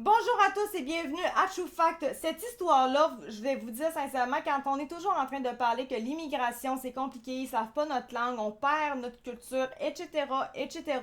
Bonjour à tous et bienvenue à True Fact. Cette histoire-là, je vais vous dire sincèrement, quand on est toujours en train de parler que l'immigration c'est compliqué, ils savent pas notre langue, on perd notre culture, etc., etc.,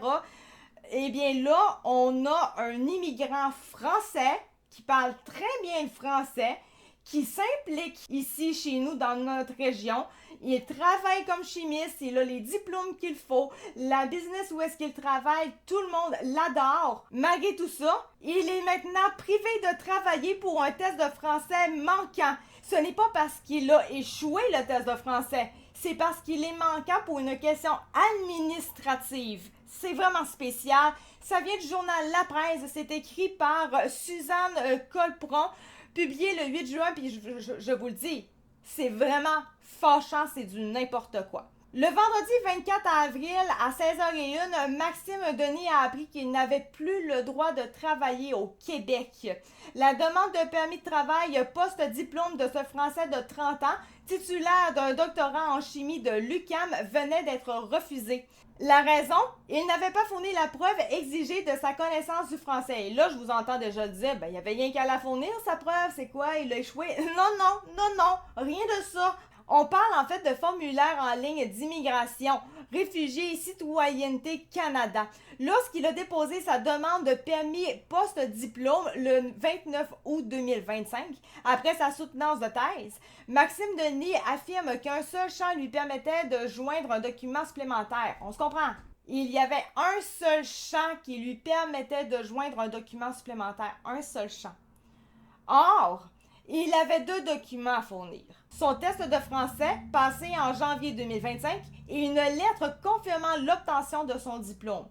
eh bien là, on a un immigrant français qui parle très bien le français, qui s'implique ici chez nous dans notre région. Il travaille comme chimiste, il a les diplômes qu'il faut, la business où est-ce qu'il travaille, tout le monde l'adore. Malgré tout ça, il est maintenant privé de travailler pour un test de français manquant. Ce n'est pas parce qu'il a échoué le test de français, c'est parce qu'il est manquant pour une question administrative. C'est vraiment spécial. Ça vient du journal La Presse, c'est écrit par Suzanne Colpron, publié le 8 juin, puis je vous le dis, c'est vraiment fâchant, c'est du n'importe quoi. Le vendredi 24 avril à 16h01, Maxime Denis a appris qu'il n'avait plus le droit de travailler au Québec. La demande de permis de travail post-diplôme de ce Français de 30 ans, titulaire d'un doctorat en chimie de l'UQAM, venait d'être refusée. La raison? Il n'avait pas fourni la preuve exigée de sa connaissance du français. Et là, je vous entends déjà le dire, il n'y avait rien qu'à la fournir, sa preuve, c'est quoi? Il a échoué? Non, rien de ça. On parle en fait de formulaire en ligne d'immigration, réfugiés et citoyenneté Canada. Lorsqu'il a déposé sa demande de permis post-diplôme le 29 août 2025, après sa soutenance de thèse, Maxime Denis affirme qu'un seul champ lui permettait de joindre un document supplémentaire. On se comprend? Il y avait un seul champ qui lui permettait de joindre un document supplémentaire. Un seul champ. Or, il avait deux documents à fournir. Son test de français, passé en janvier 2025, et une lettre confirmant l'obtention de son diplôme.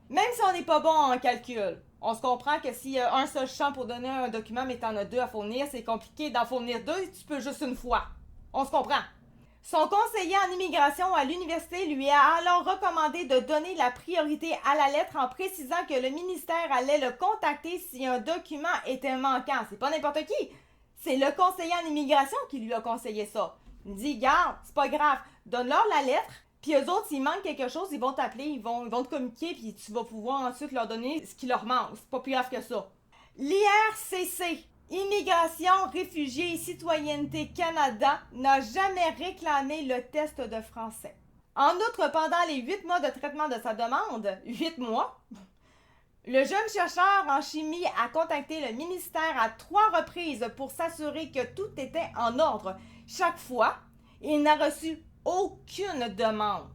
Même si on n'est pas bon en calcul, on se comprend que s'il y a un seul champ pour donner un document, mais t'en as deux à fournir, c'est compliqué d'en fournir deux et tu peux juste une fois. On se comprend. Son conseiller en immigration à l'université lui a alors recommandé de donner la priorité à la lettre en précisant que le ministère allait le contacter si un document était manquant. C'est pas n'importe qui. C'est le conseiller en immigration qui lui a conseillé ça. Il dit, garde, c'est pas grave, donne-leur la lettre, puis eux autres, s'il manque quelque chose, ils vont t'appeler, ils vont te communiquer, puis tu vas pouvoir ensuite leur donner ce qui leur manque. C'est pas plus grave que ça. L'IRCC, Immigration, Réfugiés et Citoyenneté Canada, n'a jamais réclamé le test de français. En outre, pendant les 8 mois de traitement de sa demande, 8 mois, le jeune chercheur en chimie a contacté le ministère à 3 reprises pour s'assurer que tout était en ordre. Chaque fois, il n'a reçu aucune demande.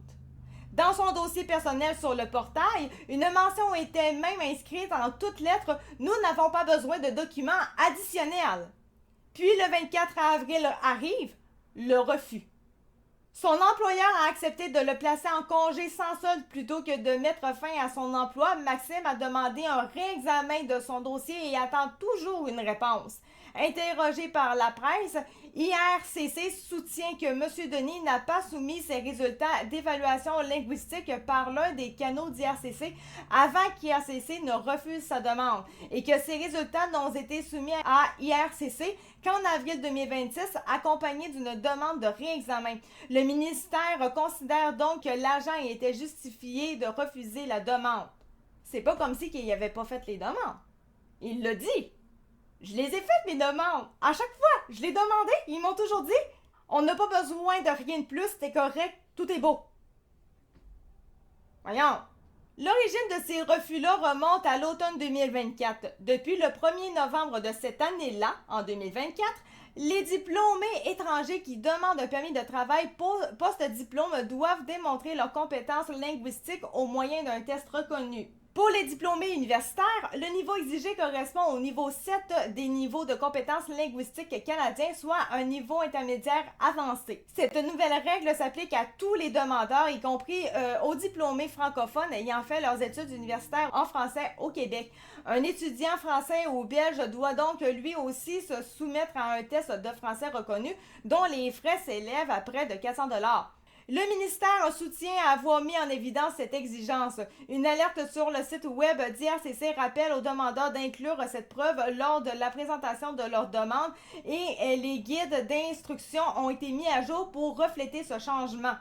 Dans son dossier personnel sur le portail, une mention était même inscrite en toutes lettres « Nous n'avons pas besoin de documents additionnels ». Puis le 24 avril arrive, le refus. Son employeur a accepté de le placer en congé sans solde plutôt que de mettre fin à son emploi. Maxime a demandé un réexamen de son dossier et attend toujours une réponse. Interrogé par la presse, IRCC soutient que M. Denis n'a pas soumis ses résultats d'évaluation linguistique par l'un des canaux d'IRCC avant qu'IRCC ne refuse sa demande et que ces résultats n'ont été soumis à IRCC qu'en avril 2026, accompagnés d'une demande de réexamen. Le ministère considère donc que l'agent était justifié de refuser la demande. C'est pas comme si qu'il n'avait pas fait les demandes. Il l'a dit. Je les ai faites, mes demandes. À chaque fois, je les demandais, ils m'ont toujours dit on n'a pas besoin de rien de plus, c'est correct, tout est beau. Voyons. L'origine de ces refus-là remonte à l'automne 2024. Depuis le 1er novembre de cette année-là, en 2024, les diplômés étrangers qui demandent un permis de travail post-diplôme doivent démontrer leurs compétences linguistiques au moyen d'un test reconnu. Pour les diplômés universitaires, le niveau exigé correspond au niveau 7 des niveaux de compétences linguistiques canadiens, soit un niveau intermédiaire avancé. Cette nouvelle règle s'applique à tous les demandeurs, y compris aux diplômés francophones ayant fait leurs études universitaires en français au Québec. Un étudiant français ou belge doit donc lui aussi se soumettre à un test de français reconnu, dont les frais s'élèvent à près de 400 $. Le ministère soutient avoir mis en évidence cette exigence. Une alerte sur le site web d'IRCC rappelle aux demandeurs d'inclure cette preuve lors de la présentation de leur demande et les guides d'instruction ont été mis à jour pour refléter ce changement.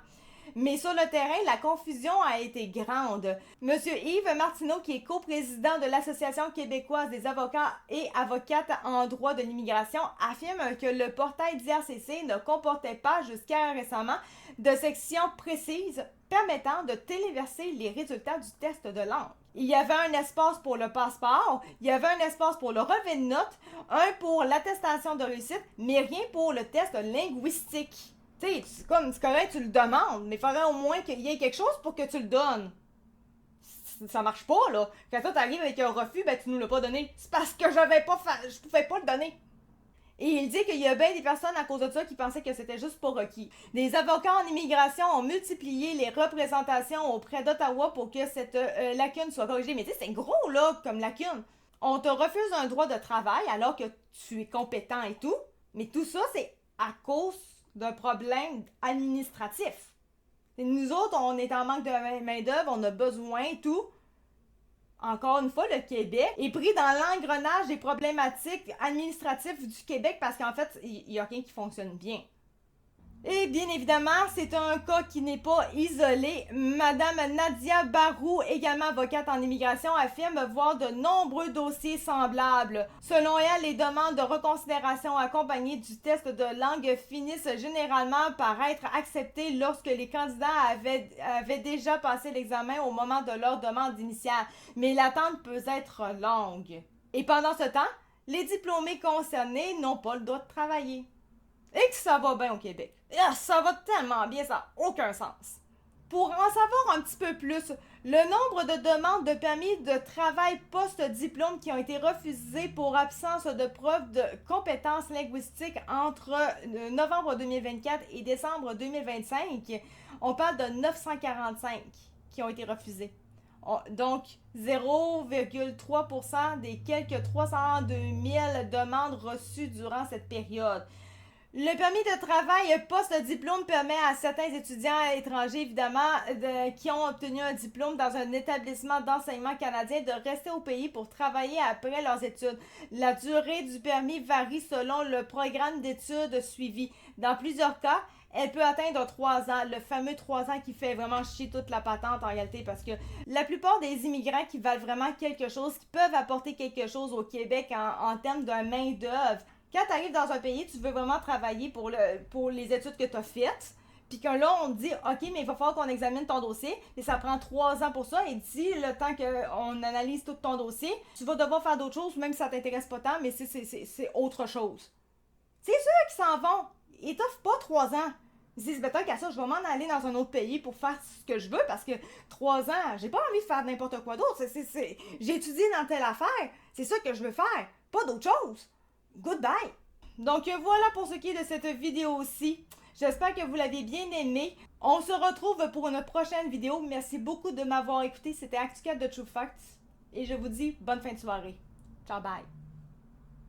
Mais sur le terrain, la confusion a été grande. Monsieur Yves Martineau, qui est coprésident de l'Association québécoise des avocats et avocates en droit de l'immigration, affirme que le portail d'IRCC ne comportait pas, jusqu'à récemment, de section précise permettant de téléverser les résultats du test de langue. Il y avait un espace pour le passeport, il y avait un espace pour le relevé de notes, un pour l'attestation de réussite, mais rien pour le test linguistique. Tu sais, c'est correct, tu le demandes, mais il faudrait au moins qu'il y ait quelque chose pour que tu le donnes. Ça marche pas, là. Quand toi t'arrives avec un refus, ben tu nous l'as pas donné. C'est parce que je pouvais pas le donner. Et il dit qu'il y a bien des personnes à cause de ça qui pensaient que c'était juste pas requis. Des avocats en immigration ont multiplié les représentations auprès d'Ottawa pour que cette lacune soit corrigée. Mais tu sais, c'est gros, là, comme lacune. On te refuse un droit de travail alors que tu es compétent et tout, mais tout ça, c'est à cause d'un problème administratif. Et nous autres, on est en manque de main-d'œuvre, on a besoin et tout. Encore une fois, le Québec est pris dans l'engrenage des problématiques administratives du Québec parce qu'en fait, il n'y a rien qui fonctionne bien. Et bien évidemment, c'est un cas qui n'est pas isolé. Madame Nadia Barou, également avocate en immigration, affirme voir de nombreux dossiers semblables. Selon elle, les demandes de reconsidération accompagnées du test de langue finissent généralement par être acceptées lorsque les candidats avaient déjà passé l'examen au moment de leur demande initiale. Mais l'attente peut être longue. Et pendant ce temps, les diplômés concernés n'ont pas le droit de travailler. Et que ça va bien au Québec. Ça va tellement bien, ça n'a aucun sens. Pour en savoir un petit peu plus, le nombre de demandes de permis de travail post-diplôme qui ont été refusées pour absence de preuve de compétences linguistiques entre novembre 2024 et décembre 2025, on parle de 945 qui ont été refusés. Donc, 0,3% des quelques 302 000 demandes reçues durant cette période. Le permis de travail post-diplôme permet à certains étudiants étrangers, évidemment, qui ont obtenu un diplôme dans un établissement d'enseignement canadien de rester au pays pour travailler après leurs études. La durée du permis varie selon le programme d'études suivi. Dans plusieurs cas, elle peut atteindre 3 ans, le fameux 3 ans qui fait vraiment chier toute la patente en réalité, parce que la plupart des immigrants qui valent vraiment quelque chose, qui peuvent apporter quelque chose au Québec en termes de main-d'œuvre, quand tu arrives dans un pays, tu veux vraiment travailler pour les études que tu as faites, puis que là, on te dit, OK, mais il va falloir qu'on examine ton dossier, et ça prend 3 ans pour ça, et d'ici le temps qu'on analyse tout ton dossier, tu vas devoir faire d'autres choses, même si ça t'intéresse pas tant, mais c'est autre chose. C'est ceux qui s'en vont, ils t'offrent pas 3 ans. Ils disent, ben tant qu'à ça, je vais m'en aller dans un autre pays pour faire ce que je veux, parce que 3 ans, j'ai pas envie de faire n'importe quoi d'autre. J'ai étudié dans telle affaire, c'est ça que je veux faire, pas d'autre chose. Goodbye! Donc voilà pour ce qui est de cette vidéo-ci. J'espère que vous l'avez bien aimé. On se retrouve pour une prochaine vidéo. Merci beaucoup de m'avoir écouté. C'était ActuCat de True Facts. Et je vous dis bonne fin de soirée. Ciao, bye!